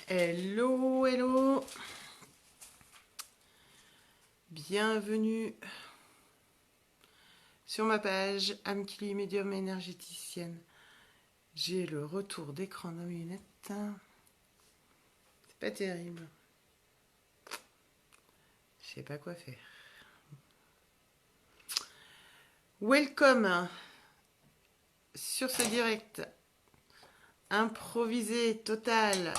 Hello, hello. Bienvenue sur ma page Amkili Médium énergéticienne. J'ai le retour d'écran dans mes lunettes. C'est pas terrible. Je sais pas quoi faire. Welcome sur ce direct improvisé total.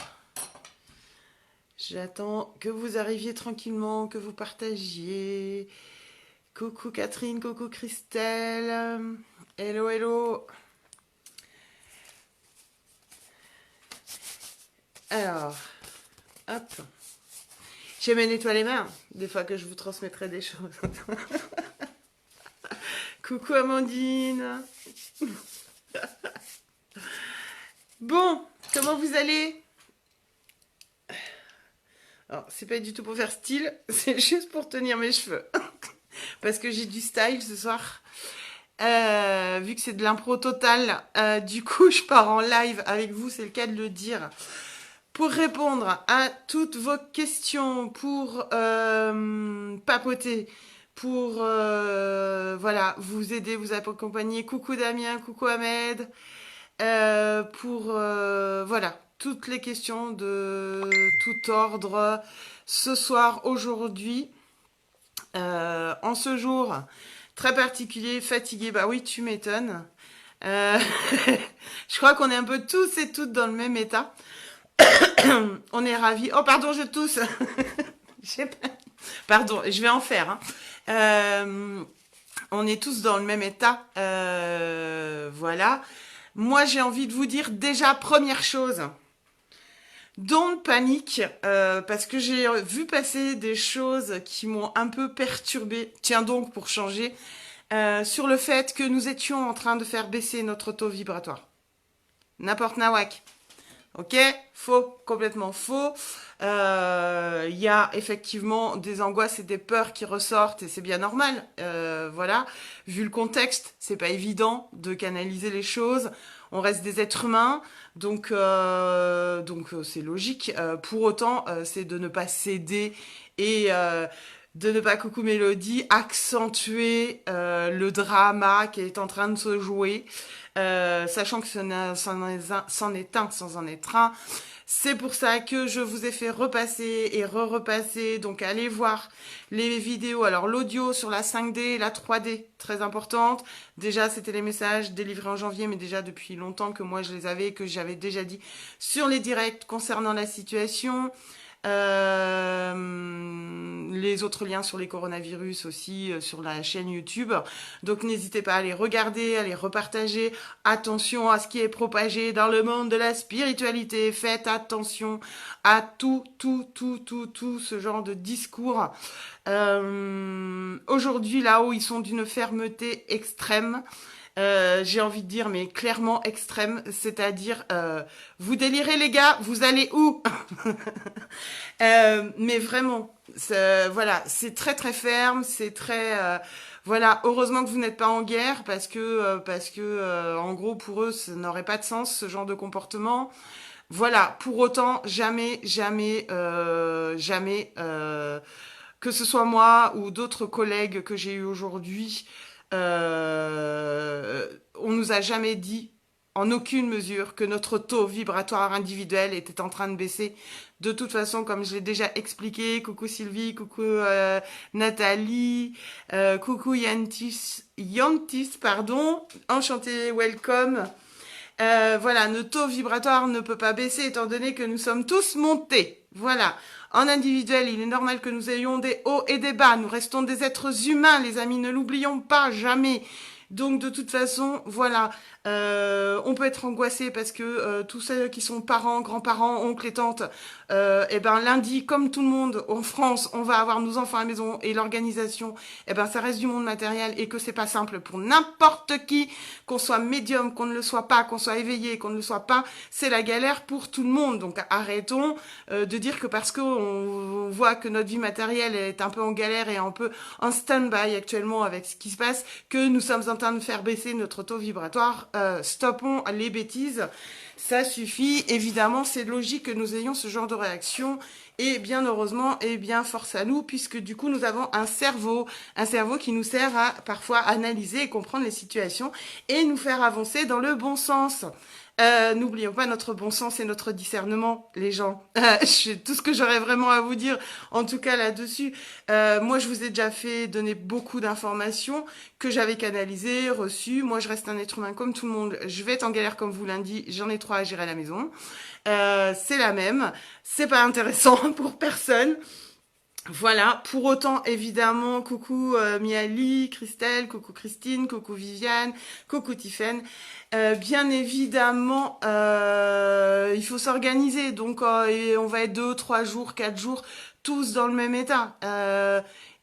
J'attends que vous arriviez tranquillement, que vous partagiez. Coucou Catherine, coucou Christelle. Hello, hello. Alors, hop. Je me nettoie les mains, des fois que je vous transmettrai des choses. Coucou Amandine. Bon, comment vous allez? Alors, c'est pas du tout pour faire style, c'est juste pour tenir mes cheveux. Parce que j'ai du style ce soir. Vu que c'est de l'impro total, du coup, je pars en live avec vous, c'est le cas de le dire. Pour répondre à toutes vos questions, pour papoter, pour voilà, vous aider, vous accompagner. Coucou Damien, coucou Ahmed. Pour voilà, toutes les questions de tout ordre. Ce soir, aujourd'hui, en ce jour très particulier, fatigué, bah oui, tu m'étonnes. Je crois qu'on est un peu tous et toutes dans le même état. On est ravis. Oh, pardon, je tousse. Pardon, je vais en faire. Hein. On est tous dans le même état. Voilà. Moi, j'ai envie de vous dire déjà, première chose, don't panique, parce que j'ai vu passer des choses qui m'ont un peu perturbée. Tiens donc, pour changer, sur le fait que nous étions en train de faire baisser notre taux vibratoire. N'importe nawak. Ok, faux, complètement faux. Y a effectivement des angoisses et des peurs qui ressortent et c'est bien normal. Voilà, vu le contexte, c'est pas évident de canaliser les choses. On reste des êtres humains, donc c'est logique. Pour autant, c'est de ne pas céder et de ne pas, coucou Mélodie, accentuer le drama qui est en train de se jouer. Sachant que c'en est un sans en être un. C'est pour ça que je vous ai fait repasser et re-repasser. Donc allez voir les vidéos. Alors l'audio sur la 5D, la 3D, très importante. Déjà c'était les messages délivrés en janvier, mais déjà depuis longtemps que moi je les avais, que j'avais déjà dit sur les directs concernant la situation. Les autres liens sur les coronavirus aussi sur la chaîne YouTube. Donc n'hésitez pas à les regarder, à les repartager. Attention à ce qui est propagé dans le monde de la spiritualité. Faites attention à tout ce genre de discours. Aujourd'hui, là-haut, ils sont d'une fermeté extrême. J'ai envie de dire, mais clairement extrême, c'est-à-dire, vous délirez les gars, vous allez où? Mais vraiment, voilà, c'est très très ferme, c'est très, voilà. Heureusement que vous n'êtes pas en guerre parce que en gros pour eux, ça n'aurait pas de sens ce genre de comportement. Voilà. Pour autant, jamais, que ce soit moi ou d'autres collègues que j'ai eu aujourd'hui. On nous a jamais dit, en aucune mesure, que notre taux vibratoire individuel était en train de baisser. De toute façon, comme je l'ai déjà expliqué, coucou Sylvie, coucou Nathalie, coucou Yantis, pardon, enchanté, welcome. Voilà, notre taux vibratoire ne peut pas baisser étant donné que nous sommes tous montés. Voilà. En individuel, il est normal que nous ayons des hauts et des bas. Nous restons des êtres humains, les amis, ne l'oublions pas, jamais. Donc de toute façon, voilà, on peut être angoissé parce que tous ceux qui sont parents, grands-parents, oncles et tantes, et ben lundi, comme tout le monde en France, on va avoir nos enfants à la maison et l'organisation, et ben ça reste du monde matériel et que c'est pas simple pour n'importe qui, qu'on soit médium, qu'on ne le soit pas, qu'on soit éveillé, qu'on ne le soit pas, c'est la galère pour tout le monde. Donc arrêtons de dire que parce qu'on voit que notre vie matérielle est un peu en galère et un peu en stand-by actuellement avec ce qui se passe, que nous sommes en en train de faire baisser notre taux vibratoire. Stoppons les bêtises. Ça suffit. Évidemment, c'est logique que nous ayons ce genre de réaction. Et bien heureusement, et bien force à nous, puisque du coup, nous avons un cerveau qui nous sert à parfois analyser et comprendre les situations et nous faire avancer dans le bon sens. N'oublions pas notre bon sens et notre discernement, les gens. Tout ce que j'aurais vraiment à vous dire, en tout cas là-dessus. Moi, je vous ai déjà fait donner beaucoup d'informations que j'avais canalisées, reçues. Moi, je reste un être humain comme tout le monde. Je vais être en galère comme vous lundi. J'en ai 3 à gérer à la maison. C'est la même. C'est pas intéressant pour personne. Voilà, pour autant, évidemment, coucou Miali, Christelle, coucou Christine, coucou Viviane, coucou Tiffaine. Bien évidemment, il faut s'organiser. Donc, et on va être 2, 3 jours, 4 jours, tous dans le même état.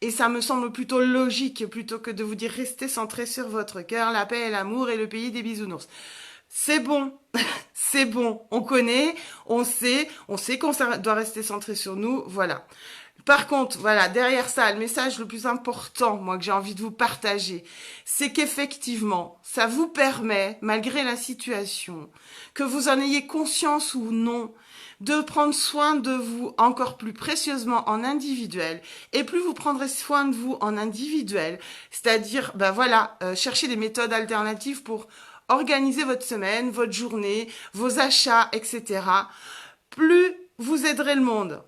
Et ça me semble plutôt logique, plutôt que de vous dire restez centré sur votre cœur, la paix et l'amour et le pays des bisounours. C'est bon, c'est bon, on connaît, on sait qu'on doit rester centré sur nous, voilà. Par contre, voilà, derrière ça, le message le plus important, moi, que j'ai envie de vous partager, c'est qu'effectivement, ça vous permet, malgré la situation, que vous en ayez conscience ou non, de prendre soin de vous encore plus précieusement en individuel. Et plus vous prendrez soin de vous en individuel, c'est-à-dire, ben voilà, chercher des méthodes alternatives pour organiser votre semaine, votre journée, vos achats, etc. Plus vous aiderez le monde.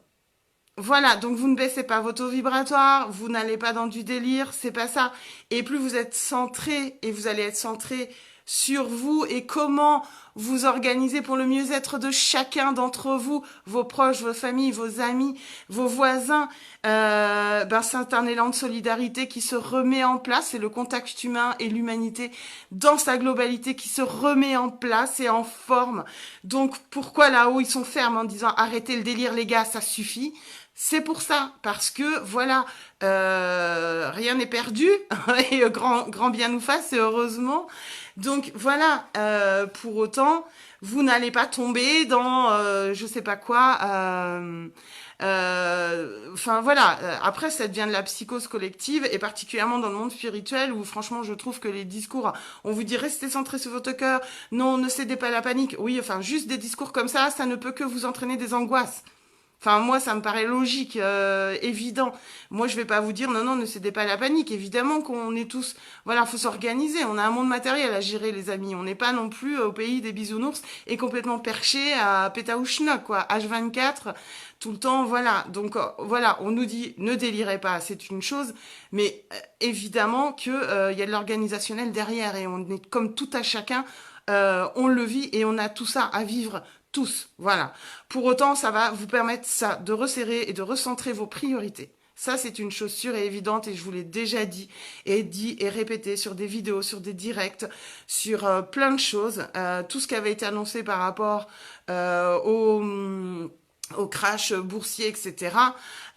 Voilà, donc vous ne baissez pas vos taux vibratoires, vous n'allez pas dans du délire, c'est pas ça. Et plus vous êtes centré, et vous allez être centré sur vous et comment vous organisez pour le mieux-être de chacun d'entre vous, vos proches, vos familles, vos amis, vos voisins. C'est un élan de solidarité qui se remet en place, c'est le contact humain et l'humanité dans sa globalité qui se remet en place et en forme. Donc pourquoi là-haut ils sont fermes en disant arrêtez le délire les gars, ça suffit. C'est pour ça, parce que voilà, rien n'est perdu et grand bien nous fasse, et heureusement. Donc voilà, pour autant, vous n'allez pas tomber dans je sais pas quoi. Enfin voilà, après ça devient de la psychose collective et particulièrement dans le monde spirituel où franchement je trouve que les discours, on vous dit restez centré sur votre cœur, non ne cédez pas à la panique. Oui, enfin juste des discours comme ça ne peut que vous entraîner des angoisses. Enfin, moi, ça me paraît logique, évident. Moi, je vais pas vous dire, non, ne cédez pas à la panique. Évidemment qu'on est tous... Voilà, faut s'organiser. On a un monde matériel à gérer, les amis. On n'est pas non plus au pays des bisounours et complètement perché à pétaouchnock, quoi. H24, tout le temps, voilà. Donc, voilà, on nous dit, ne délirez pas, c'est une chose. Mais évidemment que y a de l'organisationnel derrière et on est comme tout à chacun. On le vit et on a tout ça à vivre tous, voilà. Pour autant, ça va vous permettre ça, de resserrer et de recentrer vos priorités. Ça, c'est une chose sûre et évidente et je vous l'ai déjà dit et répété sur des vidéos, sur des directs, sur plein de choses. Tout ce qui avait été annoncé par rapport au crash boursier, etc.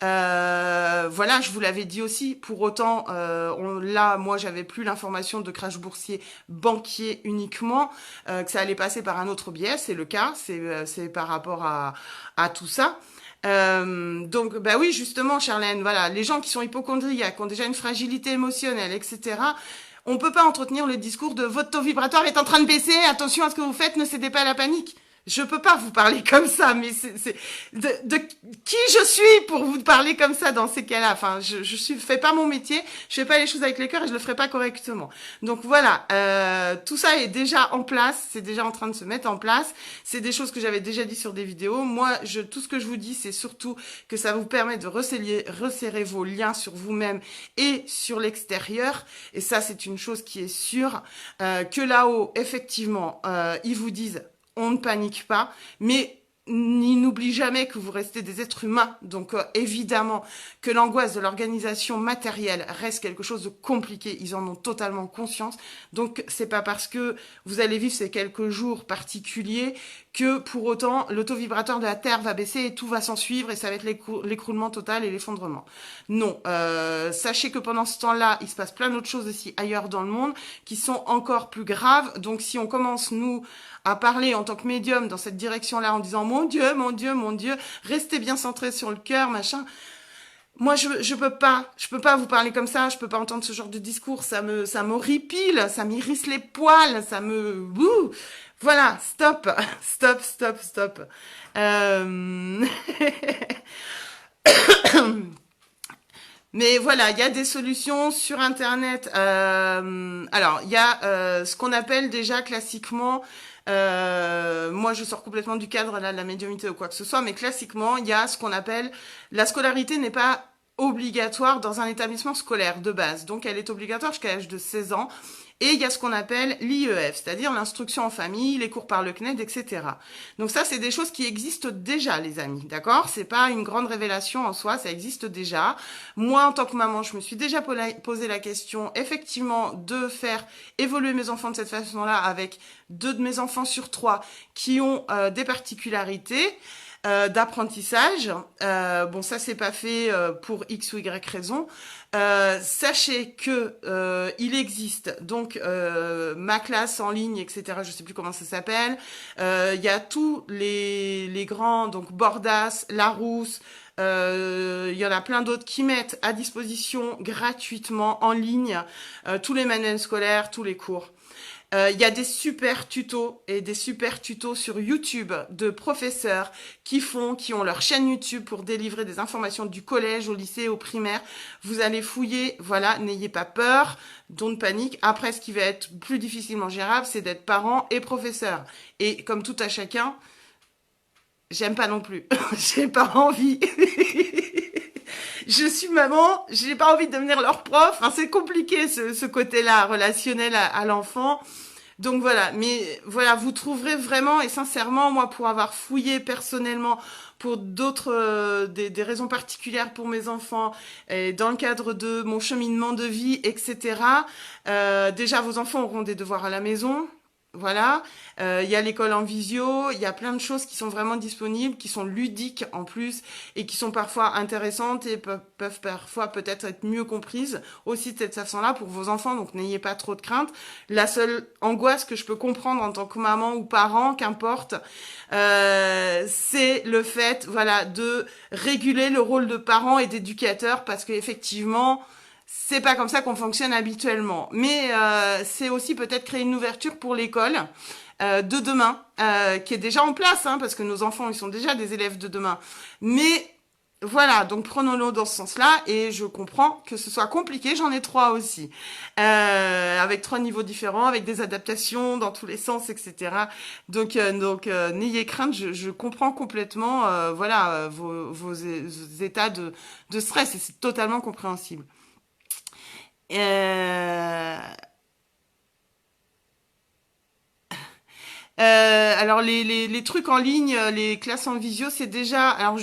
Voilà, je vous l'avais dit aussi. Pour autant, là, moi, j'avais plus l'information de crash boursier banquier uniquement, que ça allait passer par un autre biais. C'est le cas, c'est par rapport à tout ça. Donc, bah oui, justement, Charlène, voilà, les gens qui sont hypocondriaques, qui ont déjà une fragilité émotionnelle, etc. On peut pas entretenir le discours de votre taux vibratoire est en train de baisser, attention à ce que vous faites, ne cédez pas à la panique. Je peux pas vous parler comme ça, mais c'est de qui je suis pour vous parler comme ça dans ces cas-là. Enfin, je fais pas mon métier, je fais pas les choses avec le cœur et je le ferai pas correctement. Donc voilà, tout ça est déjà en place, c'est déjà en train de se mettre en place. C'est des choses que j'avais déjà dit sur des vidéos. Moi, tout ce que je vous dis, c'est surtout que ça vous permet de resserrer vos liens sur vous-même et sur l'extérieur. Et ça, c'est une chose qui est sûre, que là-haut, effectivement, ils vous disent on ne panique pas, mais ils n'oublient jamais que vous restez des êtres humains. Donc évidemment que l'angoisse de l'organisation matérielle reste quelque chose de compliqué. Ils en ont totalement conscience. Donc c'est pas parce que vous allez vivre ces quelques jours particuliers que pour autant le taux vibratoire de la Terre va baisser et tout va s'en suivre et ça va être l'écroulement total et l'effondrement. Non, sachez que pendant ce temps-là, il se passe plein d'autres choses aussi ailleurs dans le monde qui sont encore plus graves. Donc si on commence, nous, à parler en tant que médium dans cette direction-là en disant « Mon Dieu, mon Dieu, mon Dieu, restez bien centré sur le cœur, machin », Moi, je peux pas vous parler comme ça, je peux pas entendre ce genre de discours, ça m'horripile, ça m'irrisse les poils, ouh, voilà, stop, stop, stop, stop. Euh, Mais voilà, il y a des solutions sur Internet. Alors, il y a ce qu'on appelle déjà classiquement, moi je sors complètement du cadre là, de la médiumnité ou quoi que ce soit, mais classiquement, il y a ce qu'on appelle, la scolarité n'est pas obligatoire dans un établissement scolaire de base. Donc elle est obligatoire jusqu'à l'âge de 16 ans. Et il y a ce qu'on appelle l'IEF, c'est-à-dire l'instruction en famille, les cours par le CNED, etc. Donc ça, c'est des choses qui existent déjà, les amis, d'accord? C'est pas une grande révélation en soi, ça existe déjà. Moi, en tant que maman, je me suis déjà posé la question, effectivement, de faire évoluer mes enfants de cette façon-là, avec 2 de mes enfants sur 3 qui ont des particularités d'apprentissage. Bon, ça c'est pas fait pour X ou Y raison. Sachez que il existe donc ma classe en ligne, etc. Je sais plus comment ça s'appelle. Il y a tous les grands, donc Bordas, Larousse. Il y en a plein d'autres qui mettent à disposition gratuitement en ligne tous les manuels scolaires, tous les cours. Il y a des super tutos et des super tutos sur YouTube de professeurs qui ont leur chaîne YouTube pour délivrer des informations du collège au lycée, au primaire. Vous allez fouiller, voilà, n'ayez pas peur, don't panique. Après, ce qui va être plus difficilement gérable, c'est d'être parent et professeur. Et comme tout à chacun, j'aime pas non plus. J'ai pas envie. Je suis maman, j'ai pas envie de devenir leur prof. Enfin, c'est compliqué ce côté-là relationnel à l'enfant. Donc voilà, mais voilà, vous trouverez vraiment et sincèrement, moi, pour avoir fouillé personnellement pour d'autres des raisons particulières pour mes enfants, et dans le cadre de mon cheminement de vie, etc. Déjà, vos enfants auront des devoirs à la maison. Voilà, il y a l'école en visio, il y a plein de choses qui sont vraiment disponibles, qui sont ludiques en plus et qui sont parfois intéressantes et peuvent parfois peut-être être mieux comprises aussi de cette façon-là pour vos enfants, donc n'ayez pas trop de crainte. La seule angoisse que je peux comprendre en tant que maman ou parent, qu'importe, c'est le fait, voilà, de réguler le rôle de parent et d'éducateur parce qu'effectivement, c'est pas comme ça qu'on fonctionne habituellement. Mais c'est aussi peut-être créer une ouverture pour l'école de demain, qui est déjà en place, hein, parce que nos enfants, ils sont déjà des élèves de demain. Mais voilà, donc prenons-le dans ce sens-là, et je comprends que ce soit compliqué, j'en ai 3 aussi, avec 3 niveaux différents, avec des adaptations dans tous les sens, etc. Donc n'ayez crainte, je comprends complètement, voilà, vos états de stress, et c'est totalement compréhensible. Euh, alors les trucs en ligne, les classes en visio, c'est déjà. Alors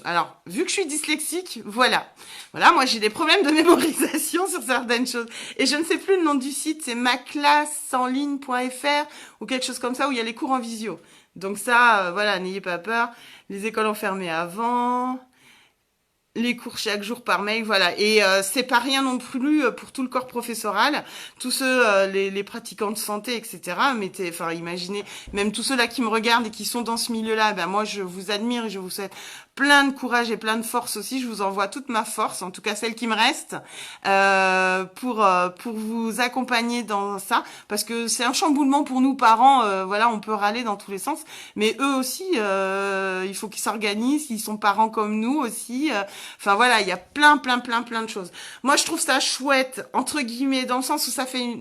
alors vu que je suis dyslexique, voilà, moi j'ai des problèmes de mémorisation sur certaines choses et je ne sais plus le nom du site, c'est maclassenligne.fr ou quelque chose comme ça où il y a les cours en visio. Donc ça, voilà, n'ayez pas peur. Les écoles ont fermé avant. Les cours chaque jour par mail, voilà. Et c'est pas rien non plus pour tout le corps professoral, tous ceux, les pratiquants de santé, etc. Enfin, imaginez, même tous ceux là qui me regardent et qui sont dans ce milieu-là, ben moi je vous admire et je vous souhaite plein de courage et plein de force aussi. Je vous envoie toute ma force, en tout cas celle qui me reste, pour vous accompagner dans ça, parce que c'est un chamboulement pour nous parents. Voilà, on peut râler dans tous les sens, mais eux aussi, il faut qu'ils s'organisent. Ils sont parents comme nous aussi. Enfin voilà, il y a plein de choses. Moi, je trouve ça chouette, entre guillemets, dans le sens où ça fait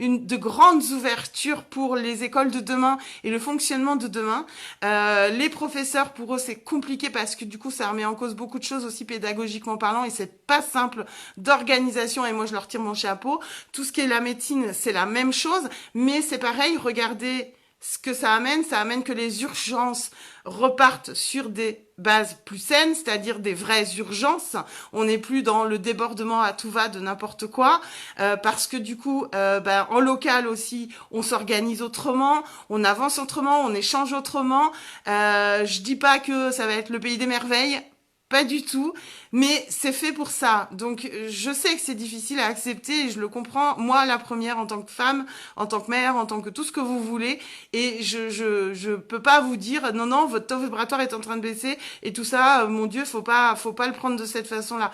de grandes ouvertures pour les écoles de demain et le fonctionnement de demain. Les professeurs, pour eux, c'est compliqué parce que du coup, ça remet en cause beaucoup de choses aussi pédagogiquement parlant et c'est pas simple d'organisation et moi, je leur tire mon chapeau. Tout ce qui est la médecine, c'est la même chose, mais c'est pareil, regardez ce que ça amène que les urgences repartent sur des bases plus saines, c'est-à-dire des vraies urgences. On n'est plus dans le débordement à tout va de n'importe quoi, parce que du coup, en local aussi, on s'organise autrement, on avance autrement, on échange autrement. Je dis pas que ça va être le pays des merveilles. pas du tout, mais c'est fait pour ça. Donc, je sais que c'est difficile à accepter et je le comprends. Moi, la première, en tant que femme, en tant que mère, en tant que tout ce que vous voulez. Et je peux pas vous dire, non, non, votre taux vibratoire est en train de baisser et tout ça, mon Dieu, faut pas le prendre de cette façon-là.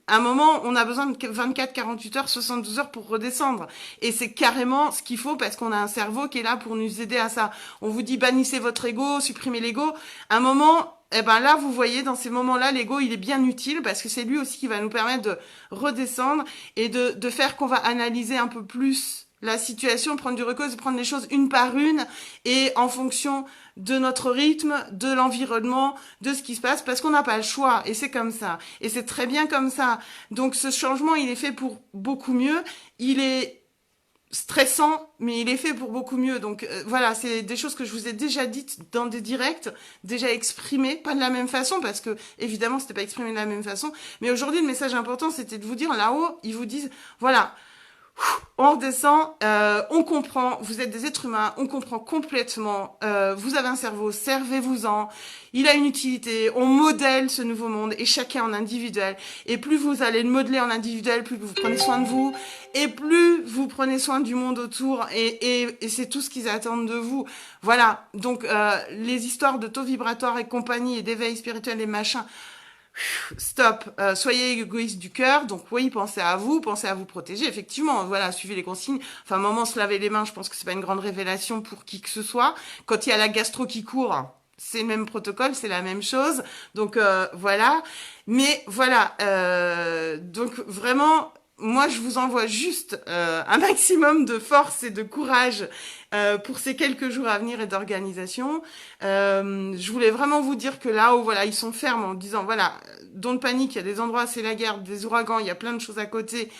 À un moment, on a besoin de 24, 48 heures, 72 heures pour redescendre. Et c'est carrément ce qu'il faut parce qu'on a un cerveau qui est là pour nous aider à ça. On vous dit, bannissez votre ego, supprimez l'ego. À un moment, eh ben là, vous voyez, dans ces moments-là, l'ego, il est bien utile parce que c'est lui aussi qui va nous permettre de redescendre et de faire qu'on va analyser un peu plus la situation, prendre du recul, prendre les choses une par une et en fonction de notre rythme, de l'environnement, de ce qui se passe, parce qu'on n'a pas le choix et c'est comme ça. Et c'est très bien comme ça. Donc ce changement, il est fait pour beaucoup mieux. Il est stressant, mais il est fait pour beaucoup mieux. Donc voilà, c'est des choses que je vous ai déjà dites dans des directs, déjà exprimées, pas de la même façon, parce que évidemment c'était pas exprimé de la même façon, mais aujourd'hui le message important c'était de vous dire là-haut, ils vous disent, voilà, on redescend, on comprend, vous êtes des êtres humains, on comprend complètement, vous avez un cerveau, servez-vous-en, il a une utilité, on modèle ce nouveau monde et chacun en individuel. Et plus vous allez le modeler en individuel, plus vous prenez soin de vous et plus vous prenez soin du monde autour et c'est tout ce qu'ils attendent de vous. Voilà, donc les histoires de taux vibratoire et compagnie et d'éveil spirituel et machin, stop, soyez égoïste du cœur, donc oui, pensez à vous protéger, effectivement, voilà, suivez les consignes, enfin, maman se laver les mains, je pense que c'est pas une grande révélation pour qui que ce soit, quand il y a la gastro qui court, c'est le même protocole, c'est la même chose, donc voilà, mais voilà, donc vraiment, moi je vous envoie juste un maximum de force et de courage pour ces quelques jours à venir et d'organisation. Je voulais vraiment vous dire que là où voilà, ils sont fermes en disant voilà, don't panique, il y a des endroits c'est la guerre, des ouragans, il y a plein de choses à côté.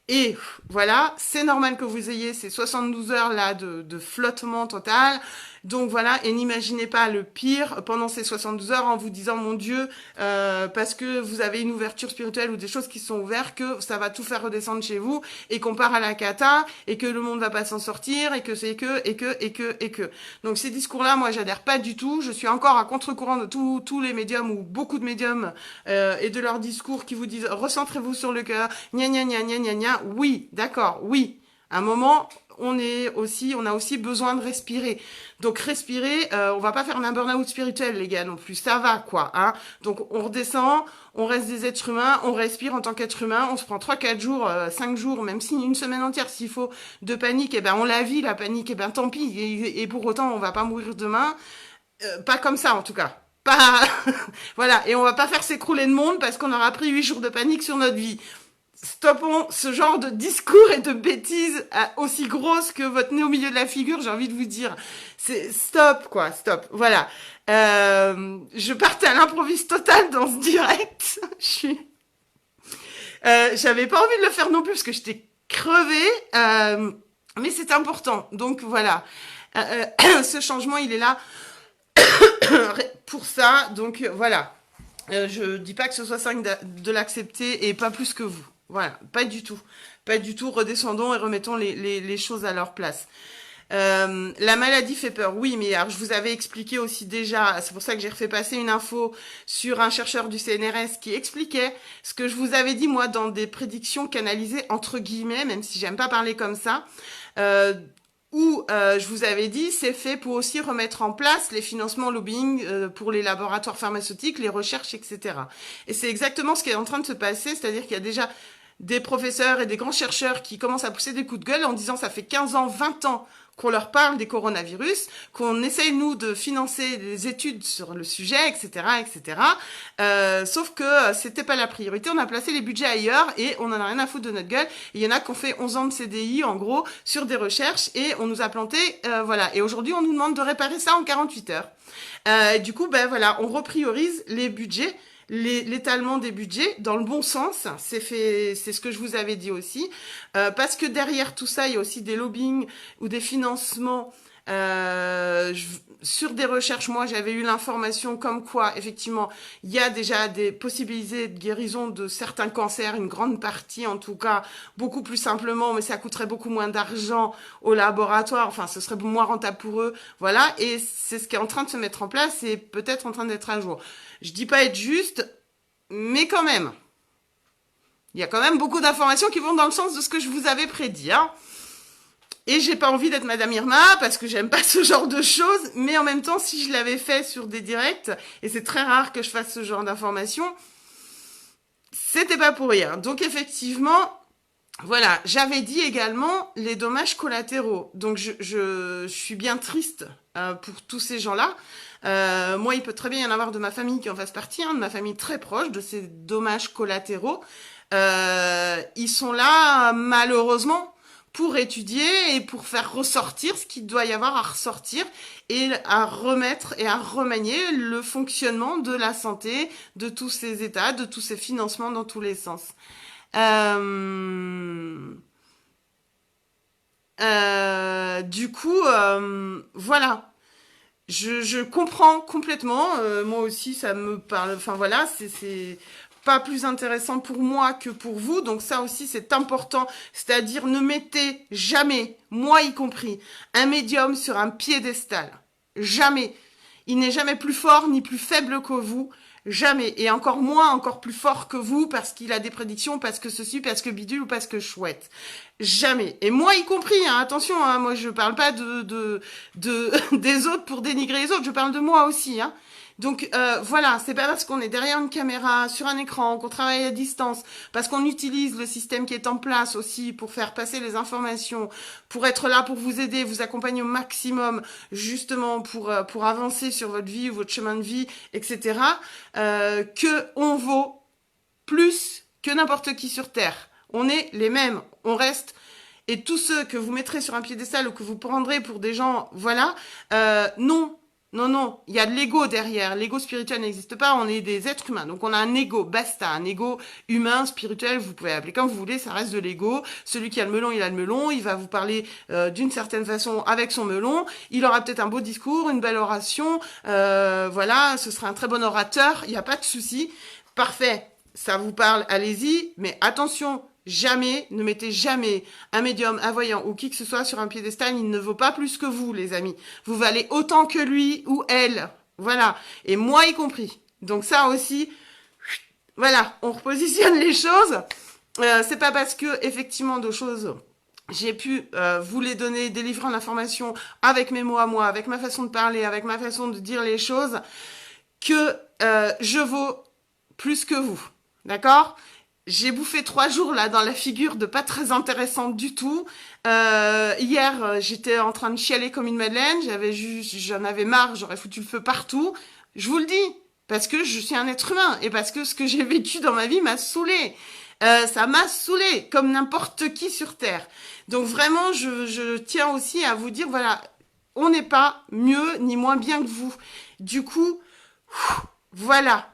Et voilà, c'est normal que vous ayez ces 72 heures là de flottement total. Donc voilà, et n'imaginez pas le pire pendant ces 72 heures en vous disant mon Dieu, parce que vous avez une ouverture spirituelle ou des choses qui sont ouvertes, que ça va tout faire redescendre chez vous et qu'on part à la cata et que le monde va pas s'en sortir et que c'est que. Donc ces discours-là, moi j'adhère pas du tout. Je suis encore à contre-courant de tous les médiums ou beaucoup de médiums et de leurs discours qui vous disent recentrez-vous sur le cœur, gna gna gna gna gna gna. Oui, d'accord, oui. À un moment, on a aussi besoin de respirer. Donc respirer, on va pas faire un burn-out spirituel, les gars, non plus. Ça va, quoi, hein. Donc on redescend, on reste des êtres humains, on respire en tant qu'être humain, on se prend 3-4 jours, 5 jours, même si une semaine entière, s'il faut, de panique, eh ben on la vit, la panique, eh ben tant pis. Et pour autant, on va pas mourir demain. Pas comme ça, en tout cas. Pas, voilà. Et on va pas faire s'écrouler le monde parce qu'on aura pris 8 jours de panique sur notre vie. Stoppons ce genre de discours et de bêtises aussi grosses que votre nez au milieu de la figure, j'ai envie de vous dire. C'est stop, quoi, stop. Voilà. Je partais à l'improviste total dans ce direct. J'avais pas envie de le faire non plus parce que j'étais crevée, mais c'est important. Donc voilà. Ce changement, il est là pour ça. Donc voilà. Je dis pas que ce soit simple de l'accepter et pas plus que vous. Voilà, pas du tout. Pas du tout. Redescendons et remettons les choses à leur place. La maladie fait peur, oui, mais alors je vous avais expliqué aussi déjà, c'est pour ça que j'ai refait passer une info sur un chercheur du CNRS qui expliquait ce que je vous avais dit moi dans des prédictions canalisées entre guillemets, même si j'aime pas parler comme ça, où je vous avais dit c'est fait pour aussi remettre en place les financements lobbying pour les laboratoires pharmaceutiques, les recherches, etc. Et c'est exactement ce qui est en train de se passer, c'est-à-dire qu'il y a déjà des professeurs et des grands chercheurs qui commencent à pousser des coups de gueule en disant ça fait 15 ans, 20 ans qu'on leur parle des coronavirus, qu'on essaye, nous, de financer des études sur le sujet, etc., etc. Sauf que c'était pas la priorité. On a placé les budgets ailleurs et on en a rien à foutre de notre gueule. Il y en a qui ont fait 11 ans de CDI, en gros, sur des recherches et on nous a planté, voilà. Et aujourd'hui, on nous demande de réparer ça en 48 heures. Du coup, ben voilà, on repriorise les budgets, l'étalement des budgets dans le bon sens, c'est ce que je vous avais dit aussi, parce que derrière tout ça, il y a aussi des lobbying ou des financements sur des recherches. Moi, j'avais eu l'information comme quoi, effectivement, il y a déjà des possibilités de guérison de certains cancers, une grande partie en tout cas, beaucoup plus simplement, mais ça coûterait beaucoup moins d'argent au laboratoire, enfin, ce serait moins rentable pour eux, voilà, et c'est ce qui est en train de se mettre en place et peut-être en train d'être à jour. Je dis pas être juste, mais quand même. Il y a quand même beaucoup d'informations qui vont dans le sens de ce que je vous avais prédit, hein. Et j'ai pas envie d'être Madame Irma parce que j'aime pas ce genre de choses, mais en même temps, si je l'avais fait sur des directs, et c'est très rare que je fasse ce genre d'informations, c'était pas pour rien. Donc effectivement, voilà, j'avais dit également les dommages collatéraux. Donc je suis bien triste pour tous ces gens-là. Moi, il peut très bien y en avoir de ma famille qui en fasse partie, hein, de ma famille très proche, de ces dommages collatéraux. Ils sont là, malheureusement, pour étudier et pour faire ressortir ce qu'il doit y avoir à ressortir et à remettre et à remanier le fonctionnement de la santé, de tous ces états, de tous ces financements dans tous les sens. Du coup, voilà. Je comprends complètement. Moi aussi, ça me parle. Enfin voilà, c'est pas plus intéressant pour moi que pour vous. Donc ça aussi, c'est important. C'est-à-dire, ne mettez jamais, moi y compris, un médium sur un piédestal. Jamais. Il n'est jamais plus fort ni plus faible que vous. Jamais. Et encore moins, encore plus fort que vous parce qu'il a des prédictions, parce que ceci, parce que bidule ou parce que chouette. Jamais. Et moi y compris, hein, attention, hein, moi je parle pas des autres pour dénigrer les autres, je parle de moi aussi, hein. Donc voilà, c'est pas parce qu'on est derrière une caméra, sur un écran, qu'on travaille à distance, parce qu'on utilise le système qui est en place aussi pour faire passer les informations, pour être là pour vous aider, vous accompagner au maximum, justement pour avancer sur votre vie, votre chemin de vie, etc. Que on vaut plus que n'importe qui sur Terre. On est les mêmes, on reste. Et tous ceux que vous mettrez sur un piédestal ou que vous prendrez pour des gens, voilà, non. Non, non, il y a de l'ego derrière. L'ego spirituel n'existe pas, on est des êtres humains. Donc on a un ego, basta, un ego humain, spirituel, vous pouvez l'appeler comme vous voulez, ça reste de l'ego. Celui qui a le melon, il a le melon, il va vous parler d'une certaine façon avec son melon. Il aura peut-être un beau discours, une belle oration, voilà, ce sera un très bon orateur, il n'y a pas de souci. Parfait, ça vous parle, allez-y, mais attention, jamais, ne mettez jamais un médium, un voyant ou qui que ce soit sur un piédestal, il ne vaut pas plus que vous, les amis. Vous valez autant que lui ou elle. Voilà. Et moi y compris. Donc ça aussi, voilà, on repositionne les choses. C'est pas parce que, effectivement, de choses, j'ai pu vous les donner, délivrer l'information avec mes mots à moi, avec ma façon de parler, avec ma façon de dire les choses, que je vaux plus que vous. D'accord ? J'ai bouffé 3 jours là dans la figure de pas très intéressante du tout. Hier, j'étais en train de chialer comme une madeleine. J'en avais marre, j'aurais foutu le feu partout. Je vous le dis, parce que je suis un être humain et parce que ce que j'ai vécu dans ma vie m'a saoulé. Ça m'a saoulé comme n'importe qui sur Terre. Donc vraiment, je tiens aussi à vous dire, voilà, on n'est pas mieux ni moins bien que vous. Du coup, voilà.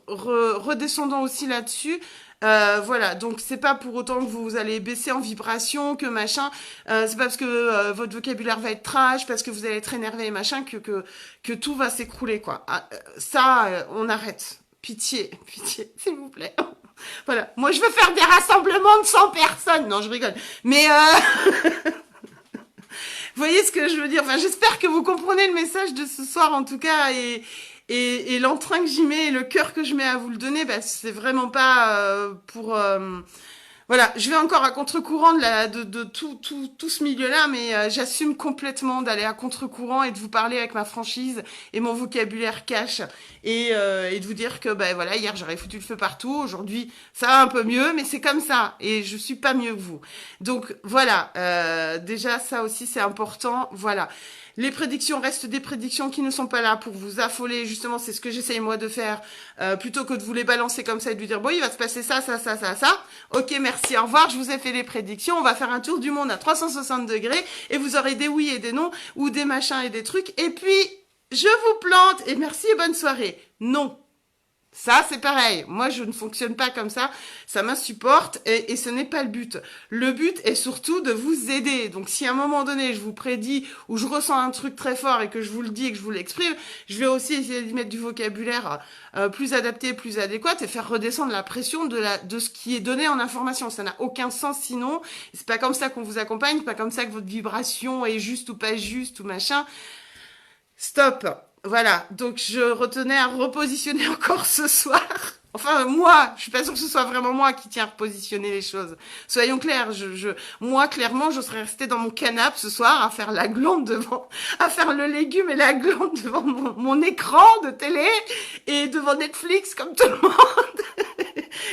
Redescendons aussi là-dessus. Voilà, donc c'est pas pour autant que vous allez baisser en vibration, que machin. C'est pas parce que votre vocabulaire va être trash, parce que vous allez être énervé et machin, que tout va s'écrouler, quoi. Ça, on arrête. Pitié, pitié, s'il vous plaît. Voilà, moi je veux faire des rassemblements de 100 personnes. Non, je rigole. Mais vous voyez ce que je veux dire. Enfin, j'espère que vous comprenez le message de ce soir, en tout cas, et l'entrain que j'y mets et le cœur que je mets à vous le donner, bah, c'est vraiment pas pour... voilà, je vais encore à contre-courant de tout ce milieu-là, mais j'assume complètement d'aller à contre-courant et de vous parler avec ma franchise et mon vocabulaire cash et de vous dire que bah, voilà, hier j'aurais foutu le feu partout, aujourd'hui ça va un peu mieux, mais c'est comme ça et je suis pas mieux que vous. Donc voilà, déjà ça aussi c'est important, voilà. Les prédictions restent des prédictions qui ne sont pas là pour vous affoler. Justement, c'est ce que j'essaye moi de faire, plutôt que de vous les balancer comme ça et de vous dire bon, il va se passer ça, ça, ça, ça, ça. Ok, merci, au revoir. Je vous ai fait les prédictions. On va faire un tour du monde à 360 degrés et vous aurez des oui et des non ou des machins et des trucs. Et puis je vous plante et merci et bonne soirée. Non. Ça, c'est pareil. Moi, je ne fonctionne pas comme ça. Ça m'insupporte et ce n'est pas le but. Le but est surtout de vous aider. Donc, si à un moment donné, je vous prédis ou je ressens un truc très fort et que je vous le dis et que je vous l'exprime, je vais aussi essayer d'y mettre du vocabulaire plus adapté, plus adéquat et faire redescendre la pression de ce qui est donné en information. Ça n'a aucun sens sinon. C'est pas comme ça qu'on vous accompagne, c'est pas comme ça que votre vibration est juste ou pas juste ou machin. Stop. Voilà, donc je retenais à repositionner encore ce soir. Enfin, moi, je suis pas sûre que ce soit vraiment moi qui tiens à repositionner les choses. Soyons clairs, moi, clairement, je serais restée dans mon canapé ce soir à faire la glande devant, à faire le légume et la glande devant mon écran de télé et devant Netflix comme tout le monde.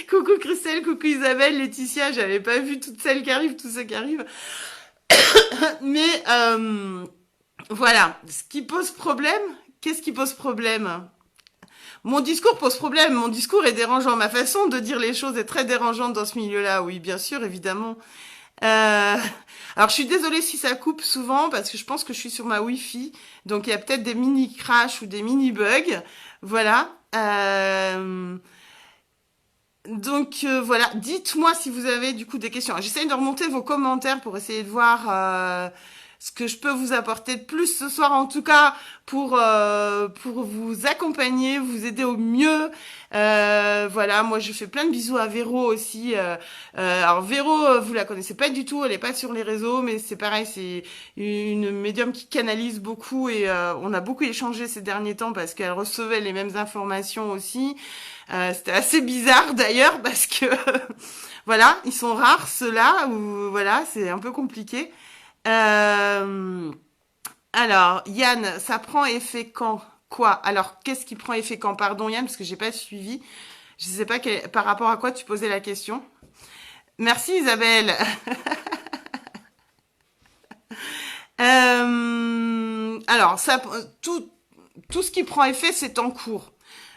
Coucou Christelle, coucou Isabelle, Laetitia, j'avais pas vu toutes celles qui arrivent, tous ceux qui arrivent. Mais, voilà. Ce qui pose problème, qu'est-ce qui pose problème? Mon discours pose problème. Mon discours est dérangeant. Ma façon de dire les choses est très dérangeante dans ce milieu-là. Oui, bien sûr, évidemment. Euh, Alors, je suis désolée si ça coupe souvent parce que je pense que je suis sur ma Wi-Fi. Donc, il y a peut-être des mini crashs ou des mini bugs. Voilà. Voilà. Dites-moi si vous avez du coup des questions. J'essaye de remonter vos commentaires pour essayer de voir ce que je peux vous apporter de plus ce soir, en tout cas pour vous accompagner, vous aider au mieux. Voilà, moi je fais plein de bisous à Véro aussi. Alors Véro, vous la connaissez pas du tout, elle est pas sur les réseaux, mais c'est pareil, c'est une médium qui canalise beaucoup et on a beaucoup échangé ces derniers temps parce qu'elle recevait les mêmes informations aussi. C'était assez bizarre d'ailleurs parce que voilà, ils sont rares ceux-là où voilà, c'est un peu compliqué. Euh, alors, Yann, ça prend effet quand? Quoi? Alors, qu'est-ce qui prend effet quand? Pardon, Yann, parce que j'ai pas suivi. Je sais pas par rapport à quoi tu posais la question. Merci, Isabelle. Alors, tout ce qui prend effet, c'est en cours.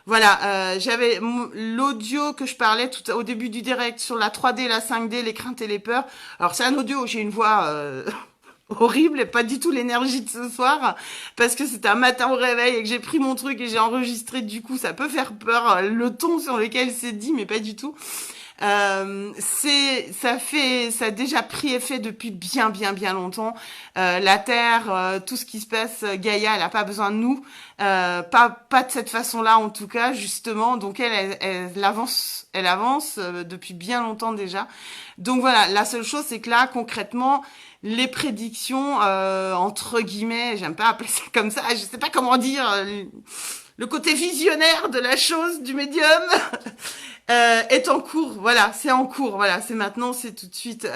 Voilà, j'avais l'audio que je parlais tout au début du direct sur la 3D, la 5D, les craintes et les peurs. Alors, c'est un audio où j'ai une voix horrible et pas du tout l'énergie de ce soir parce que c'était un matin au réveil et que j'ai pris mon truc et j'ai enregistré. Du coup, ça peut faire peur le ton sur lequel c'est dit, mais pas du tout. Ça a déjà pris effet depuis bien longtemps. La Terre, tout ce qui se passe, Gaïa, elle a pas besoin de nous, pas de cette façon-là en tout cas, justement. Donc elle avance depuis bien longtemps déjà. Donc voilà, la seule chose c'est que là concrètement, les prédictions entre guillemets, j'aime pas appeler ça comme ça, je sais pas comment dire. Le côté visionnaire de la chose, du médium, est en cours. Voilà, c'est en cours. Voilà, c'est maintenant, c'est tout de suite.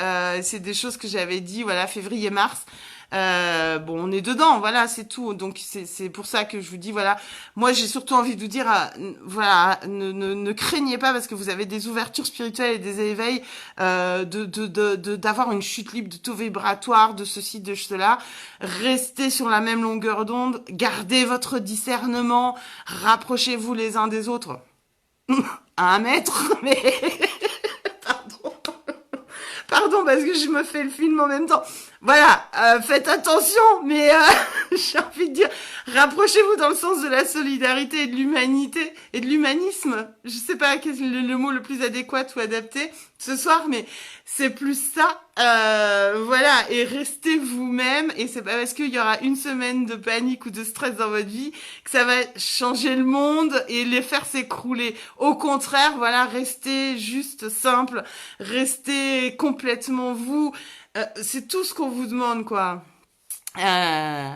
C'est des choses que j'avais dit, voilà, février-mars. Bon, on est dedans, voilà, c'est tout. Donc c'est pour ça que je vous dis, voilà, moi j'ai surtout envie de vous dire, voilà, ne craignez pas parce que vous avez des ouvertures spirituelles et des éveils, d'avoir une chute libre de taux vibratoire, de ceci, de cela. Restez sur la même longueur d'onde, gardez votre discernement, rapprochez-vous les uns des autres. À 1 mètre, mais pardon. Pardon, parce que je me fais le film en même temps. Voilà, faites attention, mais j'ai envie de dire, rapprochez-vous dans le sens de la solidarité et de l'humanité et de l'humanisme. Je sais pas quel est le mot le plus adéquat ou adapté ce soir, mais c'est plus ça. Voilà, et restez vous-même. Et c'est pas parce qu'il y aura une semaine de panique ou de stress dans votre vie que ça va changer le monde et les faire s'écrouler. Au contraire, voilà, restez juste simple, restez complètement vous. C'est tout ce qu'on vous demande, quoi. Euh,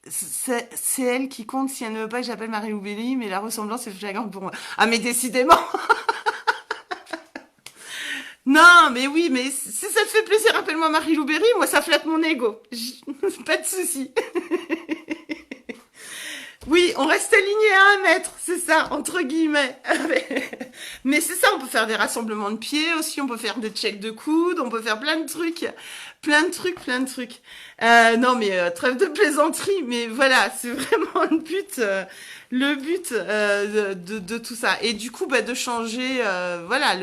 c'est elle qui compte si elle ne veut pas que j'appelle Marie Loubelli, mais la ressemblance est flagrante pour moi. Ah, mais décidément. Non, mais oui, mais si ça te fait plaisir, appelle-moi Marie Loubelli, moi ça flatte mon ego. Pas de souci. Oui, on reste aligné à 1 mètre, c'est ça, entre guillemets. Mais c'est ça, on peut faire des rassemblements de pieds aussi, on peut faire des checks de coudes, on peut faire plein de trucs. Plein de trucs, plein de trucs. Non, mais trêve de plaisanterie, mais voilà, c'est vraiment le but de tout ça. Et du coup, bah, de changer, voilà,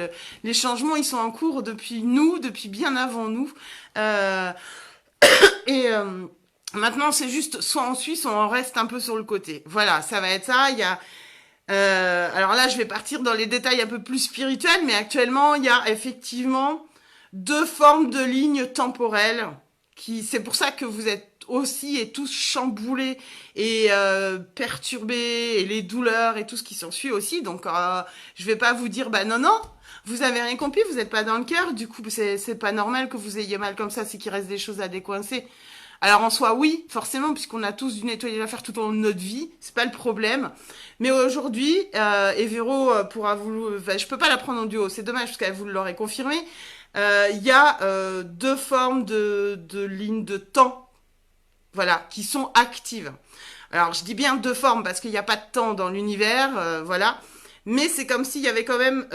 les changements, ils sont en cours depuis nous, depuis bien avant nous. Euh, et maintenant, c'est juste, soit on suit, soit on reste un peu sur le côté. Voilà, ça va être ça. Il y a alors là, je vais partir dans les détails un peu plus spirituels, mais actuellement, il y a effectivement 2 formes de lignes temporelles c'est pour ça que vous êtes aussi et tous chamboulés et perturbés et les douleurs et tout ce qui s'ensuit aussi. Donc, je vais pas vous dire, bah non, vous avez rien compris, vous n'êtes pas dans le cœur. Du coup, c'est pas normal que vous ayez mal comme ça, c'est qu'il reste des choses à décoincer. Alors en soi, oui, forcément, puisqu'on a tous du nettoyage à faire tout au long de notre vie, c'est pas le problème. Mais aujourd'hui, et Véro pourra vous, enfin, je peux pas la prendre en duo, c'est dommage parce qu'elle vous l'aurait confirmé. Il y a deux formes de lignes de temps, voilà, qui sont actives. Alors je dis bien deux formes parce qu'il n'y a pas de temps dans l'univers, voilà. Mais c'est comme s'il y avait quand même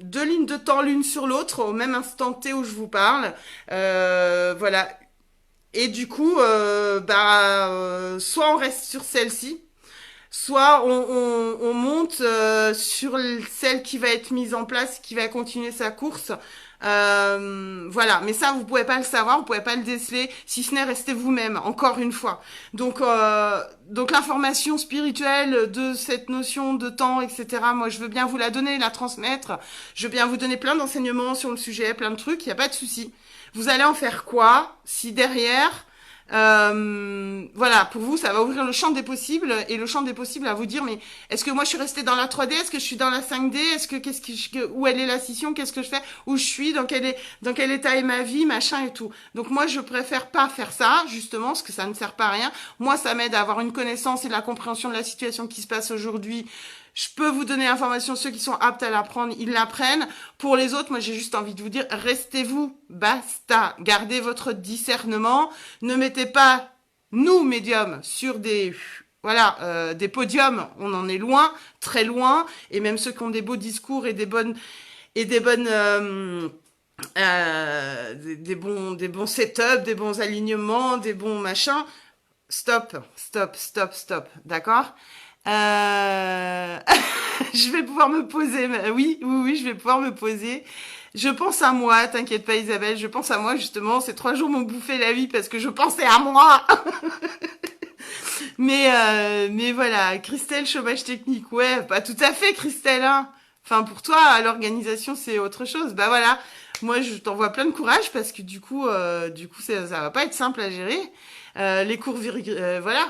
deux lignes de temps l'une sur l'autre au même instant T où je vous parle. Voilà. Et du coup, soit on reste sur celle-ci, soit on monte sur celle qui va être mise en place, qui va continuer sa course. Voilà, mais ça vous pouvez pas le savoir, vous pouvez pas le déceler, si ce n'est rester vous-même, encore une fois. Donc l'information spirituelle de cette notion de temps, etc. Moi, je veux bien vous la donner, la transmettre. Je veux bien vous donner plein d'enseignements sur le sujet, plein de trucs. Il y a pas de souci. Vous allez en faire quoi si derrière voilà, pour vous, ça va ouvrir le champ des possibles et le champ des possibles à vous dire, mais est-ce que moi je suis restée dans la 3D, est-ce que je suis dans la 5D, est-ce que où elle est la scission, qu'est-ce que je fais, où je suis, dans quel état est ma vie, machin et tout. Donc moi je préfère pas faire ça justement parce que ça ne sert pas à rien. Moi ça m'aide à avoir une connaissance et de la compréhension de la situation qui se passe aujourd'hui. Je peux vous donner l'information, ceux qui sont aptes à l'apprendre, ils l'apprennent. Pour les autres, moi j'ai juste envie de vous dire, restez-vous, basta. Gardez votre discernement. Ne mettez pas, nous, médiums, sur des podiums. On en est loin, très loin. Et même ceux qui ont des beaux discours et des bons setups, des bons alignements, des bons machins. Stop. D'accord? Je vais pouvoir me poser. Oui, je vais pouvoir me poser. Je pense à moi, t'inquiète pas Isabelle, je pense à moi justement. Ces 3 jours m'ont bouffé la vie parce que je pensais à moi. Mais voilà, Christelle, chômage technique, ouais, pas tout à fait Christelle, hein. Enfin pour toi, l'organisation c'est autre chose. Bah voilà, moi je t'envoie plein de courage parce que du coup ça va pas être simple à gérer. Les cours voilà,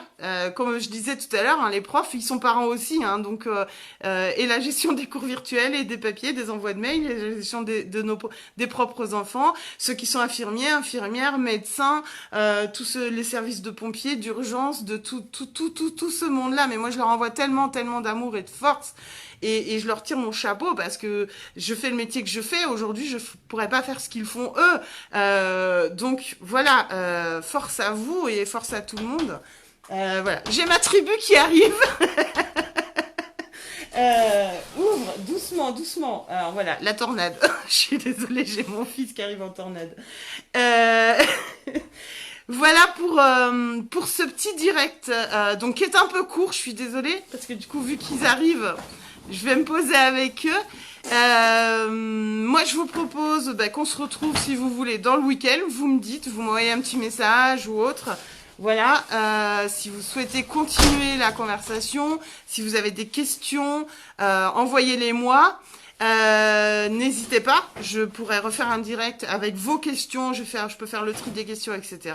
comme je disais tout à l'heure, hein, les profs ils sont parents aussi, hein, donc et la gestion des cours virtuels et des papiers, des envois de mails, la gestion des propres enfants, ceux qui sont infirmiers, infirmières, médecins, les services de pompiers, d'urgence, de tout ce monde-là. Mais moi je leur envoie tellement d'amour et de force. Et je leur tire mon chapeau parce que je fais le métier que je fais. Aujourd'hui, je pourrais pas faire ce qu'ils font eux. Donc voilà, force à vous et force à tout le monde. Voilà, j'ai ma tribu qui arrive. Ouvre doucement. Alors voilà, la tornade. Je suis désolée, j'ai mon fils qui arrive en tornade. Voilà pour ce petit direct, donc qui est un peu court. Je suis désolée parce que du coup, vu qu'ils arrivent, je vais me poser avec eux. Moi, je vous propose qu'on se retrouve, si vous voulez, dans le week-end. Vous me dites, vous m'envoyez un petit message ou autre. Voilà, si vous souhaitez continuer la conversation, si vous avez des questions, envoyez-les moi. N'hésitez pas, je pourrais refaire un direct avec vos questions, je peux faire le tri des questions, etc.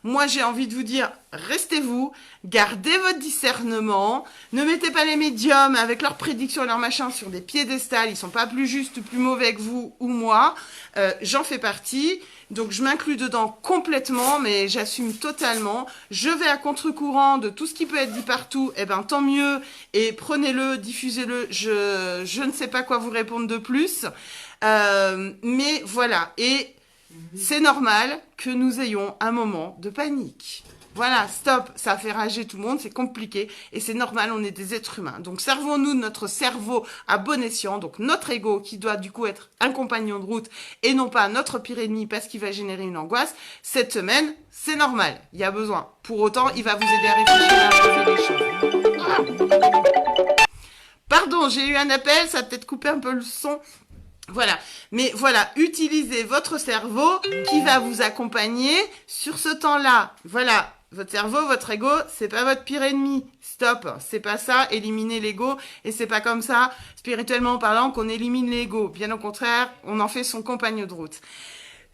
Moi, j'ai envie de vous dire, restez-vous, gardez votre discernement, ne mettez pas les médiums avec leurs prédictions et leurs machins sur des piédestals, ils sont pas plus justes, plus mauvais que vous ou moi, j'en fais partie, donc je m'inclus dedans complètement, mais j'assume totalement, je vais à contre-courant de tout ce qui peut être dit partout, et ben tant mieux, et prenez-le, diffusez-le, je ne sais pas quoi vous répondre de plus, mais voilà, et c'est normal que nous ayons un moment de panique. Voilà, stop, ça fait rager tout le monde, c'est compliqué, et c'est normal, on est des êtres humains. Donc servons-nous de notre cerveau à bon escient, donc notre ego qui doit du coup être un compagnon de route, et non pas notre pire ennemi parce qu'il va générer une angoisse. Cette semaine, c'est normal, il y a besoin. Pour autant, il va vous aider à réfléchir et à poser les choses. Pardon, j'ai eu un appel, ça a peut-être coupé un peu le son. Voilà, mais voilà, utilisez votre cerveau qui va vous accompagner sur ce temps-là. Voilà, votre cerveau, votre ego, c'est pas votre pire ennemi. Stop, c'est pas ça, éliminez l'ego, et c'est pas comme ça, spirituellement parlant, qu'on élimine l'ego. Bien au contraire, on en fait son compagnon de route.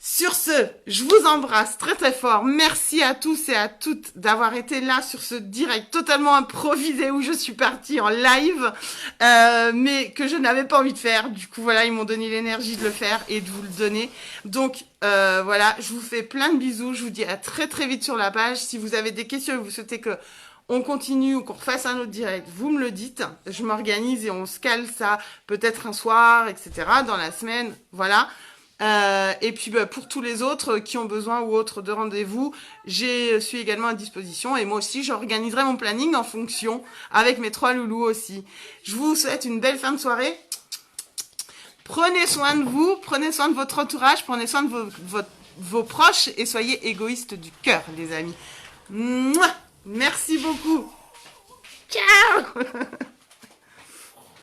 Sur ce, je vous embrasse très très fort. Merci à tous et à toutes d'avoir été là sur ce direct totalement improvisé où je suis partie en live, mais que je n'avais pas envie de faire. Du coup, voilà, ils m'ont donné l'énergie de le faire et de vous le donner. Donc, voilà, je vous fais plein de bisous. Je vous dis à très très vite sur la page. Si vous avez des questions et vous souhaitez que on continue ou qu'on refasse un autre direct, vous me le dites. Je m'organise et on se cale ça peut-être un soir, etc. dans la semaine, voilà. Et puis pour tous les autres qui ont besoin ou autres de rendez-vous, je suis également à disposition et moi aussi j'organiserai mon planning en fonction avec mes 3 loulous aussi. Je vous souhaite une belle fin de soirée. Prenez soin de vous, prenez soin de votre entourage, prenez soin de vos proches et soyez égoïstes du cœur, les amis. Mouah. Merci beaucoup. Ciao.